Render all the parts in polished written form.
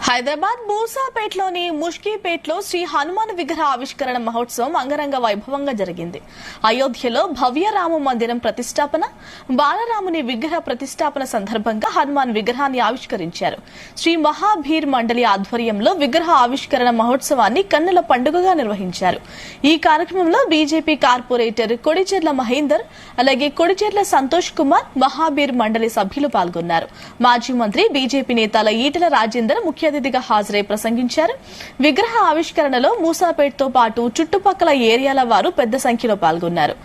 హైదరాబాద్ మూసాపేటలోని ముష్కీపేటలో శ్రీ హనుమాన్ విగ్రహ ఆవిష్కరణ మహోత్సవం అంగరంగ వైభవంగా జరిగింది. అయోధ్యలో భవ్య రామ మందిరం ప్రతిష్టాపన, బాలరాముని విగ్రహ ప్రతిష్టాపన సందర్భంగా హనుమాన్ విగ్రహాన్ని ఆవిష్కరించారు. శ్రీ మహాభీర్ మండలి ఆధ్వర్యంలో విగ్రహ ఆవిష్కరణ మహోత్సవాన్ని కన్నుల పండుగగా నిర్వహించారు. ఈ కార్యక్రమంలో బీజేపీ కార్పొరేటర్ కొడిచెర్ల మహేందర్, అలాగే కొడిచెర్ల సంతోష్ కుమార్, మహాభీర్ మండలి సభ్యులు పాల్గొన్నారు. మాజీ మంత్రి బీజేపీ నేతల ఈటెల రాజేందర్ ముఖ్య అతిథిగా హాజరై ప్రసంగించారు. విగ్రహ ఆవిష్కరణలో మూసాపేటతో పాటు చుట్టుపక్కల ఏరియాల వారు పెద్ద సంఖ్యలో పాల్గొన్నారు.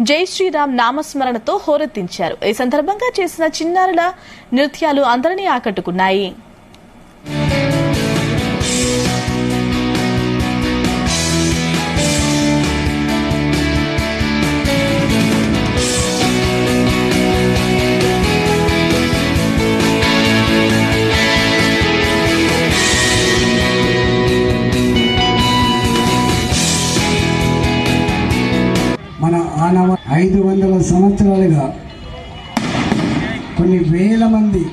జై శ్రీరామ్ నామస్మరణతో హోరెత్తించారు. ఈ సందర్భంగా చేసిన చిన్నారుల నృత్యాలు అందరినీ ఆకట్టుకున్నాయి. మన 500 సంవత్సరాలుగా కొన్ని వేల మంది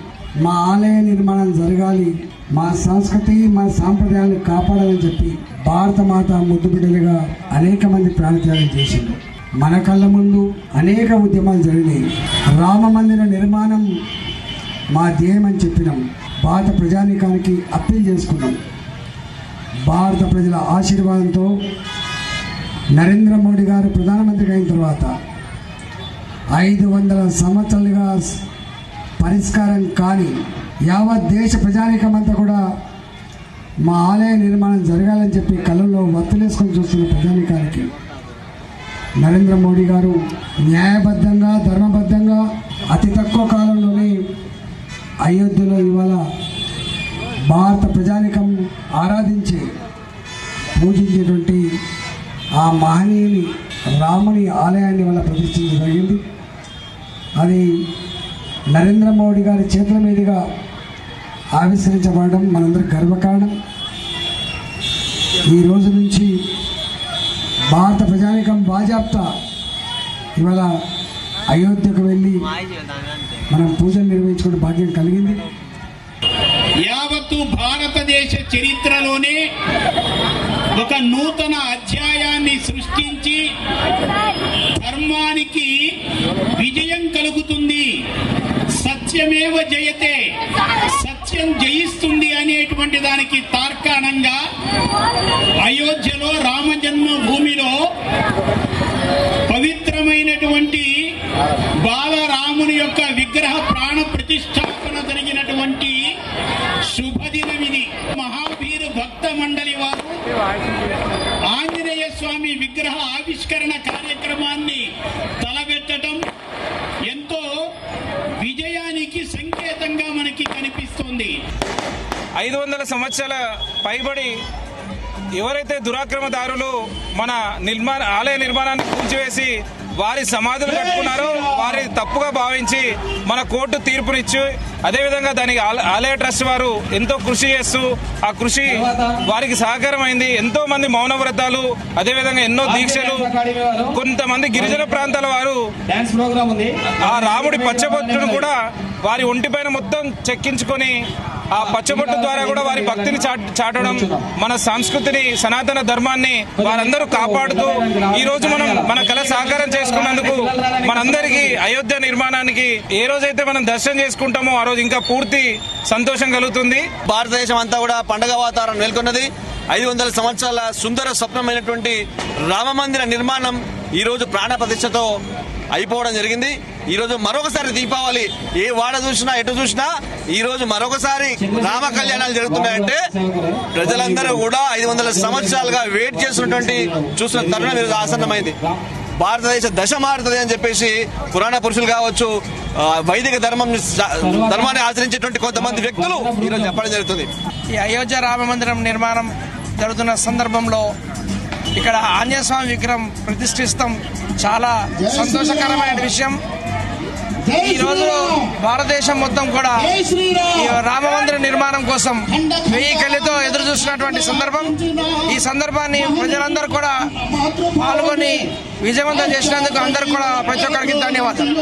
మా ఆలయ నిర్మాణం జరగాలి, మా సంస్కృతి మా సాంప్రదాయాలను కాపాడాలని చెప్పి భారత మాత ముద్దు బిడ్డలుగా అనేక మంది ప్రాణత్యాగం చేసిండ్రు. మన కళ్ళ ముందు అనేక ఉద్యమాలు జరిగినాయి. రామ మందిర నిర్మాణం మా ధ్యేయం అని చెప్పినాం. భారత ప్రజానీకానికి అప్పీల్ చేసుకున్నాం. భారత ప్రజల ఆశీర్వాదంతో నరేంద్ర మోడీ గారు ప్రధానమంత్రిగా అయిన తర్వాత 500 సంవత్సరాలుగా పరిష్కారం కాని యావత్ దేశ ప్రజానీకమంతా కూడా మా ఆలయ నిర్మాణం జరగాలని చెప్పి కళ్ళల్లో వత్తులేసుకొని చూస్తున్న ప్రజానీకానికి నరేంద్ర మోడీ గారు న్యాయబద్ధంగా ధర్మబద్ధంగా అతి తక్కువ కాలంలోనే అయోధ్యలో ఇవాళ భారత ప్రజానీకం ఆరాధించి పూజించేటువంటి ఆ మహనీయుని రాముని ఆలయాన్ని వల్ల ప్రతిష్ఠించడం జరిగింది. అది నరేంద్ర మోడీ గారి చేతుల మీదుగా ఆవిష్కరించబడడం మనందరికి గర్వకారణం. ఈ రోజు నుంచి భారత ప్రజానీకం బాజాప్తా ఇవాళ అయోధ్యకు వెళ్ళి మనం పూజలు నిర్వహించుకునే భాగ్యం కలిగింది. యావత్తు భారతదేశ చరిత్రలోనే ఒక నూతన అధ్యాయాన్ని సృష్టించి ధర్మానికి విజయం కలుగుతుంది, సత్యమేవ జయతే, సత్యం జయిస్తుంది అనేటువంటి దానికి తార్కాణంగా అయోధ్యలో రామజన్మ భూమిలో పవిత్రమైనటువంటి బాలరాముని యొక్క విగ్రహ ప్రాణ ప్రతిష్టాపన జరిగినటువంటి శుభదినమిది. మహావీరు భక్త మండలి వారు ఆంజనేయ స్వామి విగ్రహ ఆవిష్కరణ కార్యక్రమాన్ని తలబెట్టడం ఎంతో విజయానికి సంకేతంగా మనకి కనిపిస్తోంది. 500 సంవత్సరాల పైబడి ఎవరైతే దురాక్రమదారులు మన ఆలయ నిర్మాణాన్ని కూల్చివేసి వారి సమాధులు కట్టుకున్నారో వారి తప్పుగా భావించి మన కోర్టు తీర్పునిచ్చి అదేవిధంగా దానికి ఆలయ ట్రస్ట్ వారు ఎంతో కృషి చేస్తూ ఆ కృషి వారికి సహకారమైంది. ఎంతో మంది మౌన వ్రతాలు, అదేవిధంగా ఎన్నో దీక్షలు, కొంతమంది గిరిజన ప్రాంతాల వారు ఆ రాముడి పచ్చబొట్టును కూడా వారి ఒంటిపైన మొత్తం చెక్కించుకొని ఆ పచ్చబొట్టు ద్వారా కూడా వారి భక్తిని చాటడం, మన సంస్కృతిని సనాతన ధర్మాన్ని వారందరూ కాపాడుతూ ఈ రోజు మనం మన కళ సాకారం చేసుకున్నందుకు మనందరికీ అయోధ్య నిర్మాణానికి ఏ రోజైతే మనం దర్శనం చేసుకుంటామో ఆ రోజు ఇంకా పూర్తి సంతోషం కలుగుతుంది. భారతదేశం అంతా కూడా పండగ వాతావరణం నెలకొన్నది. 500 సంవత్సరాల సుందర స్వప్నమైనటువంటి రామ మందిర నిర్మాణం ఈ రోజు ప్రాణ ప్రతిష్టతో అయిపోవడం జరిగింది. ఈ రోజు మరొకసారి దీపావళి ఏ వాడ చూసినా ఎటు చూసినా ఈ రోజు మరొకసారి రామ కళ్యాణాలు జరుగుతున్నాయంటే ప్రజలందరూ కూడా 500 సంవత్సరాలుగా వెయిట్ చేస్తున్నటువంటి చూస్తున్న తరుణం ఈరోజు ఆసన్నమైంది. భారతదేశ దశ మారుతుంది అని చెప్పేసి పురాణ పురుషులు కావచ్చు, వైదిక ధర్మాన్ని ఆచరించేటువంటి కొంతమంది వ్యక్తులు ఈరోజు చెప్పడం జరుగుతుంది. ఈ అయోధ్య రామ మందిరం నిర్మాణం జరుగుతున్న సందర్భంలో ఇక్కడ ఆంజనేయ స్వామి విగ్రహం ప్రతిష్ఠిస్తాం చాలా సంతోషకరమైన విషయం. ఈ రోజు భారతదేశం మొత్తం కూడా ఈ రామ మందిర నిర్మాణం కోసం 1000 కళ్ళతో ఎదురు చూస్తున్నటువంటి సందర్భం. ఈ సందర్భాన్ని ప్రజలందరూ కూడా పాల్గొని విజయవంతం చేసినందుకు అందరూ కూడా ప్రతి ఒక్కరికి ధన్యవాదాలు.